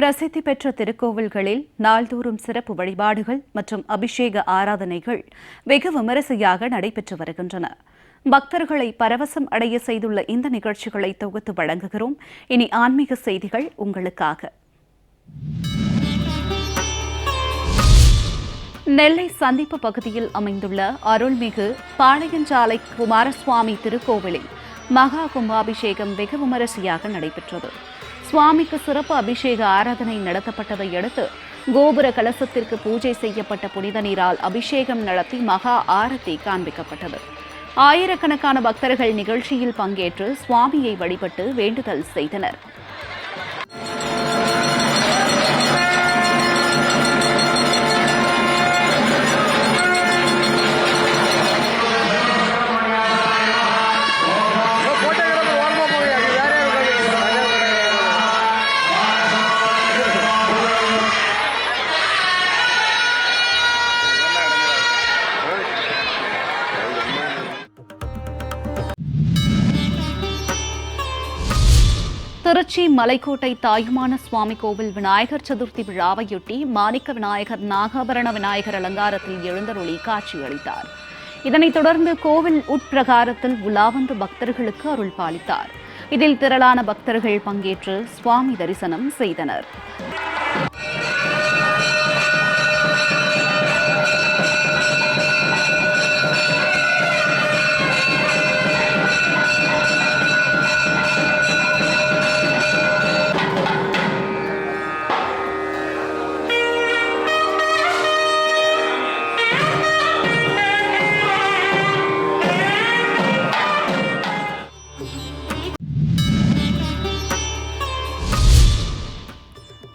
பிரசித்தி பெற்ற திருக்கோவில்களில் நாள்தோறும் சிறப்பு வழிபாடுகள் மற்றும் அபிஷேக ஆராதனைகள் வெகு விமரிசையாக நடைபெற்று வருகின்றன. பக்தர்களை பரவசம் அடைய செய்துள்ள இந்த நிகழ்ச்சிகளை தொகுத்து வழங்குகிறோம். இனி ஆன்மீக செய்திகள் உங்களுக்காக. நெல்லை சந்திப்பு பகுதியில் அமைந்துள்ள அருள்மிகு பாளையஞ்சாலை குமாரசுவாமி திருக்கோவிலில் மகா கும்பாபிஷேகம் வெகு விமரிசையாக நடைபெற்றது. சுவாமிக்கு சிறப்பு அபிஷேக ஆராதனை நடத்தப்பட்டதை அடுத்து கோபுர கலசத்திற்கு பூஜை செய்யப்பட்ட புனித நீரால் அபிஷேகம் நடத்தி மகா ஆரத்தி காண்பிக்கப்பட்டது. ஆயிரக்கணக்கான பக்தர்கள் நிகழ்ச்சியில் பங்கேற்று சுவாமியை வழிபட்டு வேண்டுதல் செய்தனர். திருச்சி மலைக்கோட்டை தாயுமான சுவாமி கோவில் விநாயகர் சதுர்த்தி விழாவையொட்டி மாணிக்க விநாயகர் நாகாபரண விநாயகர் அலங்காரத்தில் எழுந்தருளி காட்சியளித்தார். இதனைத் தொடர்ந்து கோவில் உட்பிரகாரத்தில் உலாவந்து பக்தர்களுக்கு அருள் பாலித்தார். இதில் திரளான பக்தர்கள் பங்கேற்று சுவாமி தரிசனம் செய்தனர்.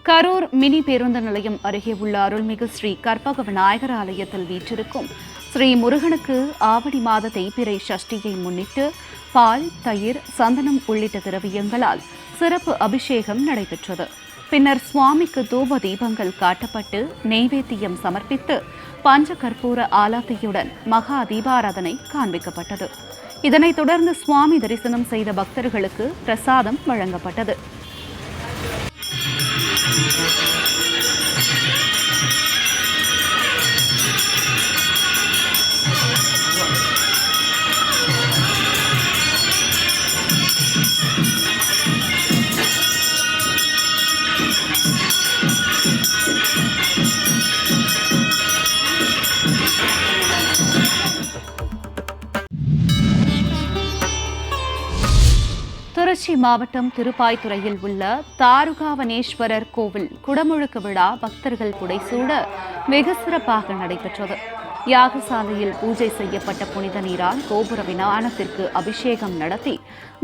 கரூர் மினி பேருந்து நிலையம் அருகே உள்ள அருள்மிகு ஸ்ரீ கற்பக விநாயகர் ஆலயத்தில் வீற்றிருக்கும் ஸ்ரீ முருகனுக்கு ஆவணி மாத தேய்பிறை சஷ்டியை முன்னிட்டு பால், தயிர், சந்தனம் உள்ளிட்ட திரவியங்களால் சிறப்பு அபிஷேகம் நடைபெற்றது. பின்னர் சுவாமிக்கு தூப தீபங்கள் காட்டப்பட்டு நெய்வேத்தியம் சமர்ப்பித்து பஞ்ச கற்பூர ஆலாத்தியுடன் மகா தீபாராதனை காண்பிக்கப்பட்டது. இதனைத் தொடர்ந்து சுவாமி தரிசனம் செய்த பக்தர்களுக்கு பிரசாதம் வழங்கப்பட்டது. திருச்சி மாவட்டம் திருப்பாய்த்துறையில் உள்ள தாருகாவனேஸ்வரர் கோவில் குடமுழுக்கு விழா பக்தர்கள் புடைசூட வெகு சிறப்பாக நடைபெற்றது. யாகசாலையில் பூஜை செய்யப்பட்ட புனித நீரால் கோபுர விமானத்திற்கு அபிஷேகம் நடத்தி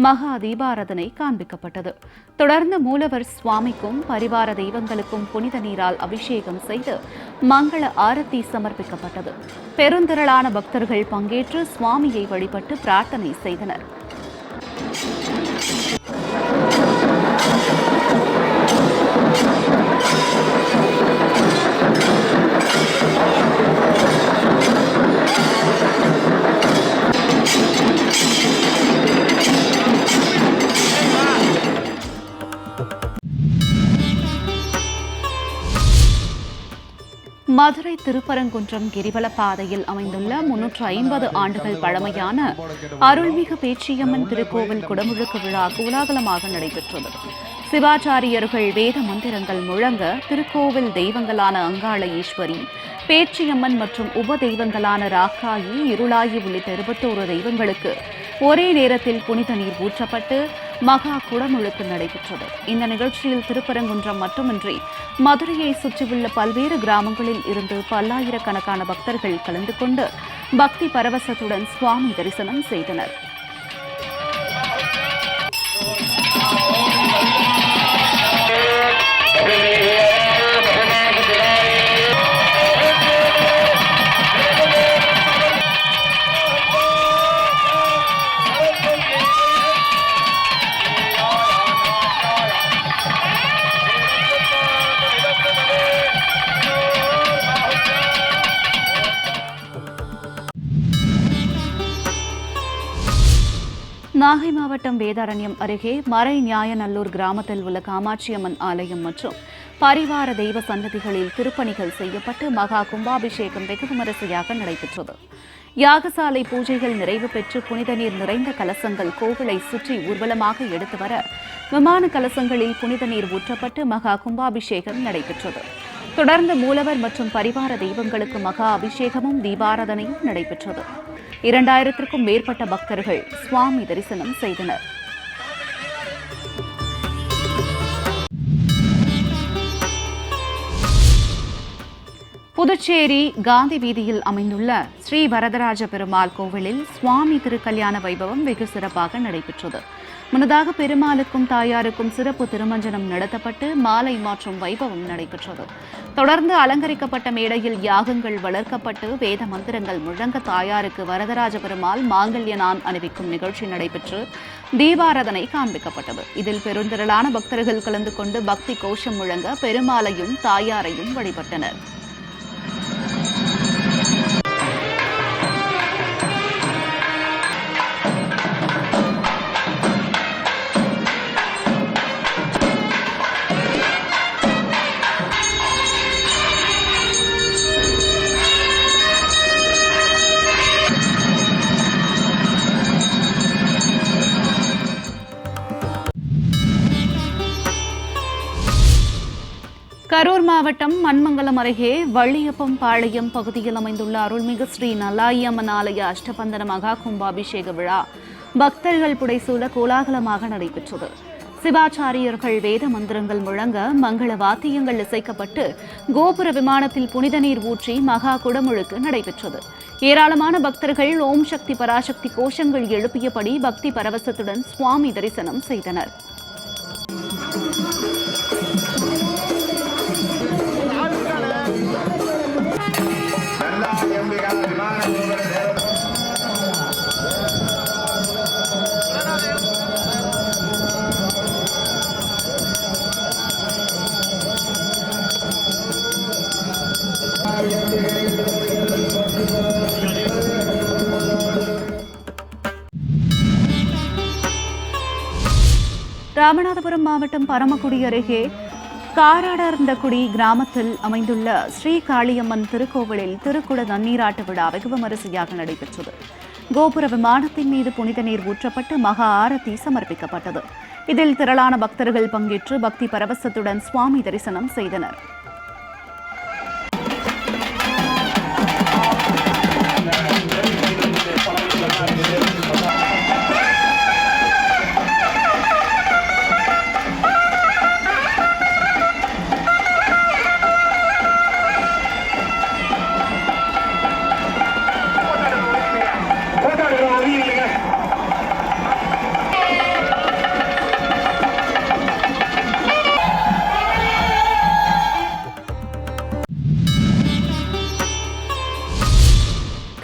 மகா தீபாராதனை காண்பிக்கப்பட்டது. தொடர்ந்து மூலவர் சுவாமிக்கும் பரிவார தெய்வங்களுக்கும் புனித நீரால் அபிஷேகம் செய்து மங்கள ஆரத்தி சமர்ப்பிக்கப்பட்டது. பெருந்திரளான பக்தர்கள் பங்கேற்று சுவாமியை வழிபட்டு பிரார்த்தனை செய்தனர். மதுரை திருப்பரங்குன்றம் கிரிவல பாதையில் அமைந்துள்ள 350 ஆண்டுகள் பழமையான அருள்மிகு பேச்சியம்மன் திருக்கோவில் குடமுழுக்கு விழா கோலாகலமாக நடைபெற்றது. சிவாச்சாரியர்கள் வேத மந்திரங்கள் முழங்க திருக்கோவில் தெய்வங்களான அங்காள ஈஸ்வரி, பேச்சியம்மன் மற்றும் உப தெய்வங்களான ராக்காயி, இருளாயி உள்ளிட்ட 21 தெய்வங்களுக்கு ஒரே நேரத்தில் புனித நீர் ஊற்றப்பட்டு மகா குடமுழுக்கு நடைபெற்றது. இந்த நிகழ்ச்சியில் திருப்பரங்குன்றம் மட்டுமின்றி மதுரையை சுற்றியுள்ள பல்வேறு கிராமங்களில் இருந்து பல்லாயிரக்கணக்கான பக்தர்கள் கலந்து கொண்டு பக்தி பரவசத்துடன் சுவாமி தரிசனம் செய்தனர். நாகை மாவட்டம் வேதாரண்யம் அருகே மறை ஞாயநல்லூர் கிராமத்தில் உள்ள காமாட்சியம்மன் ஆலயம் மற்றும் பரிவார தெய்வ சன்னதிகளில் திருப்பணிகள் செய்யப்பட்டு மகா கும்பாபிஷேகம் வெகு விமரிசையாக நடைபெற்றது. யாகசாலை பூஜைகள் நிறைவு பெற்று புனித நீர் நிறைந்த கலசங்கள் கோவிலை சுற்றி ஊர்வலமாக எடுத்து வர விமான கலசங்களில் புனித நீர் ஊற்றப்பட்டு மகா கும்பாபிஷேகம் நடைபெற்றது. தொடர்ந்து மூலவர் மற்றும் பரிவார தெய்வங்களுக்கு மகா அபிஷேகமும் தீபாராதனையும் நடைபெற்றது. 2000க்கும் மேற்பட்ட பக்தர்கள் சுவாமி தரிசனம் செய்தனர். புதுச்சேரி காந்தி வீதியில் அமைந்துள்ள ஸ்ரீ வரதராஜ பெருமாள் கோவிலில் சுவாமி திருக்கல்யாண வைபவம் வெகு சிறப்பாக நடைபெற்றது. முன்னதாக பெருமாளுக்கும் தாயாருக்கும் சிறப்பு திருமஞ்சனம் நடத்தப்பட்டு மாலை மாற்றும் வைபவம் நடைபெற்றது. தொடர்ந்து அலங்கரிக்கப்பட்ட மேடையில் யாகங்கள் வளர்க்கப்பட்டு வேத மந்திரங்கள் முழங்க தாயாருக்கு வரதராஜ பெருமாள் மாங்கல்ய நான் அணிவிக்கும் நிகழ்ச்சி நடைபெற்று தீபாராதனை காண்பிக்கப்பட்டது. இதில் பெருந்திரளான பக்தர்கள் கலந்து கொண்டு பக்தி கோஷம் முழங்க பெருமாளையும் தாயாரையும் வழிபட்டனர். கரூர் மாவட்டம் மண்மங்கலம் அருகே வள்ளியப்பம் பாளையம் பகுதியில் அமைந்துள்ள அருள்மிகு ஸ்ரீ நல்லாயம்மன் ஆலய அஷ்டபந்தன மகா கும்பாபிஷேக விழா பக்தர்கள் புடைசூழ கோலாகலமாக நடைபெற்றது. சிவாச்சாரியர்கள் வேத மந்திரங்கள் முழங்க மங்கள வாத்தியங்கள் இசைக்கப்பட்டு கோபுர விமானத்தில் புனித நீர் ஊற்றி மகா குடமுழுக்கு நடைபெற்றது. ஏராளமான பக்தர்கள் ஓம் சக்தி பராசக்தி கோஷங்கள் எழுப்பியபடி பக்தி பரவசத்துடன் சுவாமி தரிசனம் செய்தனர். ராமநாதபுரம் மாவட்டம் பரமக்குடி அருகே காராடர்ந்தகுடி கிராமத்தில் அமைந்துள்ள ஸ்ரீ காளியம்மன் திருக்கோவிலில் திருக்குட நன்னீராட்டு விழா வெகு விமரிசையாக நடைபெற்றது. கோபுர விமானத்தின் மீது புனித நீர் ஊற்றப்பட்டு மகா ஆரத்தி சமர்ப்பிக்கப்பட்டது. இதில் திரளான பக்தர்கள் பங்கேற்று பக்தி பரவசத்துடன் சுவாமி தரிசனம் செய்தனர்.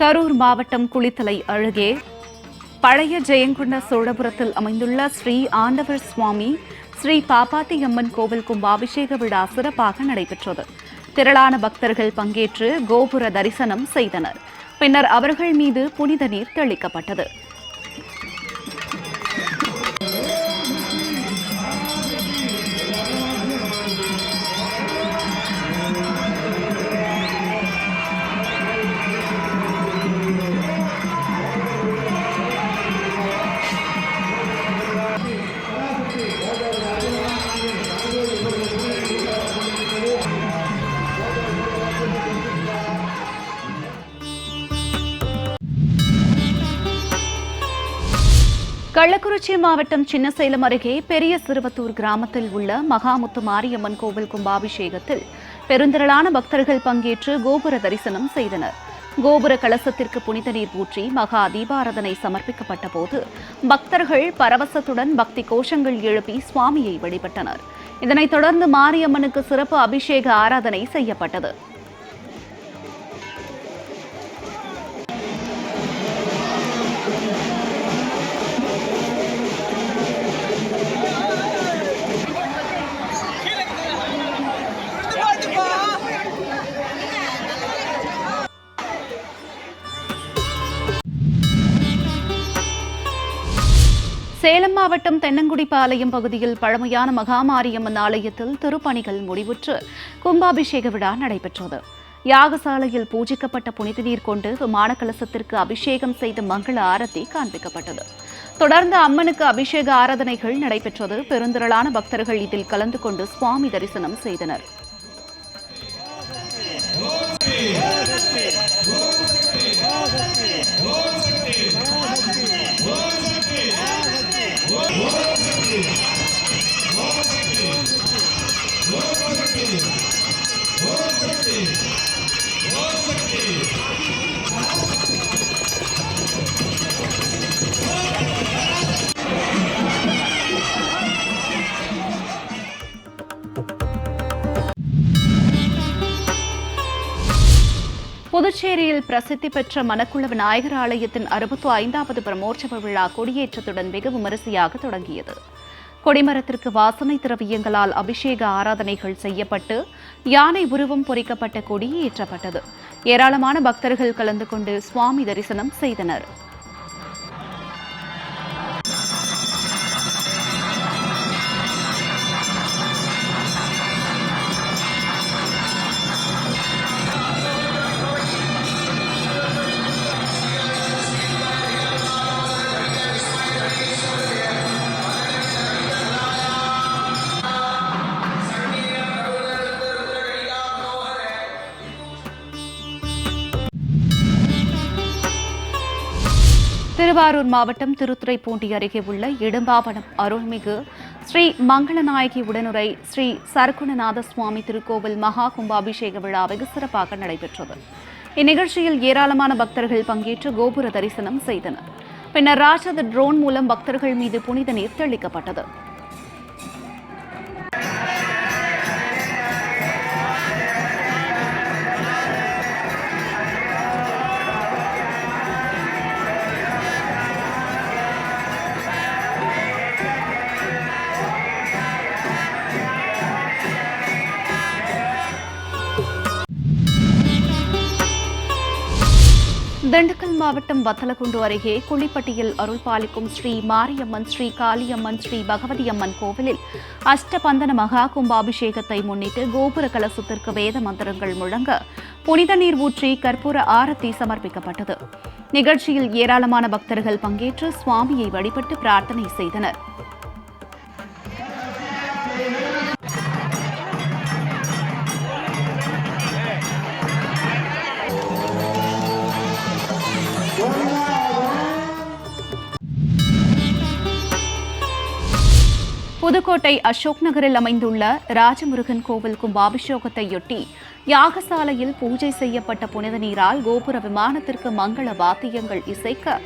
கரூர் மாவட்டம் குளித்தலை அருகே பழைய ஜெயங்கொண்ட சோழபுரத்தில் அமைந்துள்ள ஸ்ரீ ஆண்டவர் சுவாமி ஸ்ரீ பாப்பாத்தி அம்மன் கோவில் கும்பாபிஷேக விழா சிறப்பாக நடைபெற்றது. திரளான பக்தர்கள் பங்கேற்று கோபுர தரிசனம் செய்தனர். பின்னர் அவர்கள் மீது புனித நீர் தெளிக்கப்பட்டது. கள்ளக்குறிச்சி மாவட்டம் சின்னசேலம் அருகே பெரிய சிறுவத்தூர் கிராமத்தில் உள்ள மகாமுத்து மாரியம்மன் கோவில் கும்பாபிஷேகத்தில் பெருந்திரளான பக்தர்கள் பங்கேற்று கோபுர தரிசனம் செய்தனர். கோபுர கலசத்திற்கு புனித நீர் ஊற்றி மகா தீபாராதனை சமர்ப்பிக்கப்பட்ட போது பக்தர்கள் பரவசத்துடன் பக்தி கோஷங்கள் எழுப்பி சுவாமியை வழிபட்டனர். இதனைத் தொடர்ந்து மாரியம்மனுக்கு சிறப்பு அபிஷேக ஆராதனை செய்யப்பட்டது. சேலம் மாவட்டம் தென்னங்குடிப்பாளையம் பகுதியில் பழமையான மகாமாரியம்மன் ஆலயத்தில் திருப்பணிகள் முடிவுற்று கும்பாபிஷேக விழா நடைபெற்றது. யாகசாலையில் பூஜிக்கப்பட்ட புனித நீர் கொண்டு விமான கலசத்திற்கு அபிஷேகம் செய்த மங்கள ஆரத்தி காண்பிக்கப்பட்டது. தொடர்ந்து அம்மனுக்கு அபிஷேக ஆராதனைகள் நடைபெற்றது. பெருந்திரளான பக்தர்கள் இதில் கலந்து கொண்டு சுவாமி தரிசனம் செய்தனர். புதுச்சேரியில் பிரசித்தி பெற்ற மணக்குள விநாயகர் ஆலயத்தின் 65வது பிரமோற்சவ விழா கொடியேற்றத்துடன் வெகு விமரிசையாக தொடங்கியது. கொடிமரத்திற்கு வாசனை திரவியங்களால் அபிஷேக ஆராதனைகள் செய்யப்பட்டு யானை உருவம் பொறிக்கப்பட்ட கொடி ஏற்றப்பட்டது. ஏராளமான பக்தர்கள் கலந்து கொண்டு சுவாமி தரிசனம் செய்தனர். திருவாரூர் மாவட்டம் திருத்துறைப்பூண்டி அருகே உள்ள இடும்பாவனம் அருள்மிகு ஸ்ரீ மங்களநாயகி உடனுரை ஸ்ரீ சரகுணநாத சுவாமி திருக்கோவில் மகா கும்பாபிஷேக விழா வெகு சிறப்பாக நடைபெற்றது. இந்நிகழ்ச்சியில் ஏராளமான பக்தர்கள் பங்கேற்று கோபுர தரிசனம் செய்தனர். பின்னர் ராட்சத ட்ரோன் மூலம் பக்தர்கள் மீது புனித நீர் தெளிக்கப்பட்டது. திண்டுக்கல் மாவட்டம் வத்தலகுண்டு அருகே குளிப்பட்டியில் அருள் பாலிக்கும் ஸ்ரீ மாரியம்மன், ஸ்ரீ காளியம்மன், ஸ்ரீ பகவதி அம்மன் கோவிலில் அஷ்டபந்தன மகா கும்பாபிஷேகத்தை முன்னிட்டு கோபுர கலசத்திற்கு வேத மந்திரங்கள் முழங்க புனித நீர் ஊற்றி கற்பூர ஆரத்தி சமர்ப்பிக்கப்பட்டது. நிகழ்ச்சியில் ஏராளமான பக்தர்கள் பங்கேற்று சுவாமியை வழிபட்டு பிரார்த்தனை செய்தனர். புதுக்கோட்டை அசோக் நகரில் அமைந்துள்ள ராஜமுருகன் கோவில் கும்பாபிஷேகத்தையொட்டி யாகசாலையில் பூஜை செய்யப்பட்ட புனித நீரால் கோபுர விமானத்திற்கு மங்கள வாத்தியங்கள் இசைக்க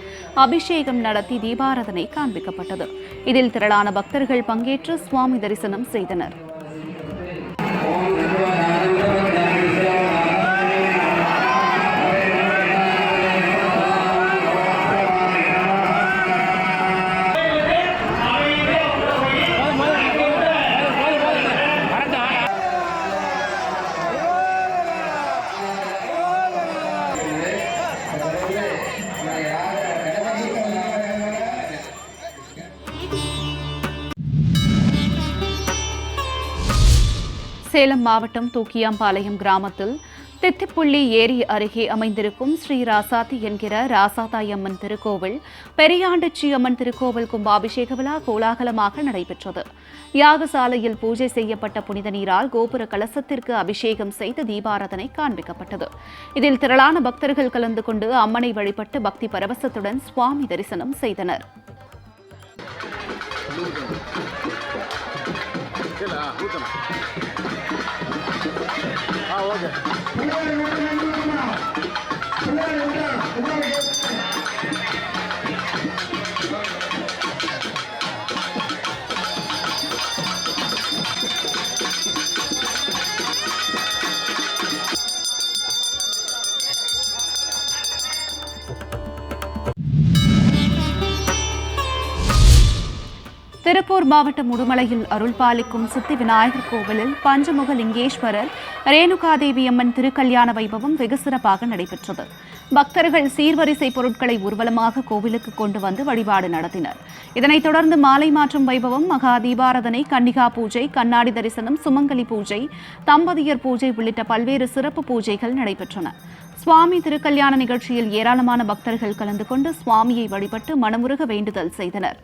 அபிஷேகம் நடத்தி தீபாராதனை காண்பிக்கப்பட்டது. இதில் திரளான பக்தர்கள் பங்கேற்று சுவாமி தரிசனம் செய்தனர். சேலம் மாவட்டம் தூக்கியாம்பாளையம் கிராமத்தில் தித்திப்புள்ளி ஏரி அருகே அமைந்திருக்கும் ஸ்ரீ ராசாத்தி என்கிற ராசாத்தாய் அம்மன் திருக்கோவில் பெரியாண்டச்சி அம்மன் திருக்கோவில் கும்பாபிஷேக விழா கோலாகலமாக நடைபெற்றது. யாகசாலையில் பூஜை செய்யப்பட்ட புனித நீரால் கோபுர கலசத்திற்கு அபிஷேகம் செய்து தீபாராதனை காண்பிக்கப்பட்டது. இதில் திரளான பக்தர்கள் கலந்து கொண்டு அம்மனை வழிபட்டு பக்தி பரவசத்துடன் சுவாமி தரிசனம் செய்தனர். திருப்பூர் மாவட்டம் உடுமலையில் அருள் பாலிக்கும் சித்தி விநாயகர் கோவிலில் பஞ்சமுக லிங்கேஸ்வரர், ரேணுகாதேவி அம்மன் திருக்கல்யாண வைபவம் வெகு சிறப்பாக நடைபெற்றது. பக்தர்கள் சீர்வரிசை பொருட்களை ஊர்வலமாக கோவிலுக்கு கொண்டு வந்து வழிபாடு நடத்தினர். இதனைத் தொடர்ந்து மாலை மாற்றும் வைபவம், மகா தீபாராதனை, கன்னிகா பூஜை, கண்ணாடி தரிசனம், சுமங்கலி பூஜை, தம்பதியர் பூஜை உள்ளிட்ட பல்வேறு சிறப்பு பூஜைகள் நடைபெற்றன. சுவாமி திருக்கல்யாண நிகழ்ச்சியில் ஏராளமான பக்தர்கள் கலந்து கொண்டு சுவாமியை வழிபட்டு மனமுருக வேண்டுதல் செய்தனர்.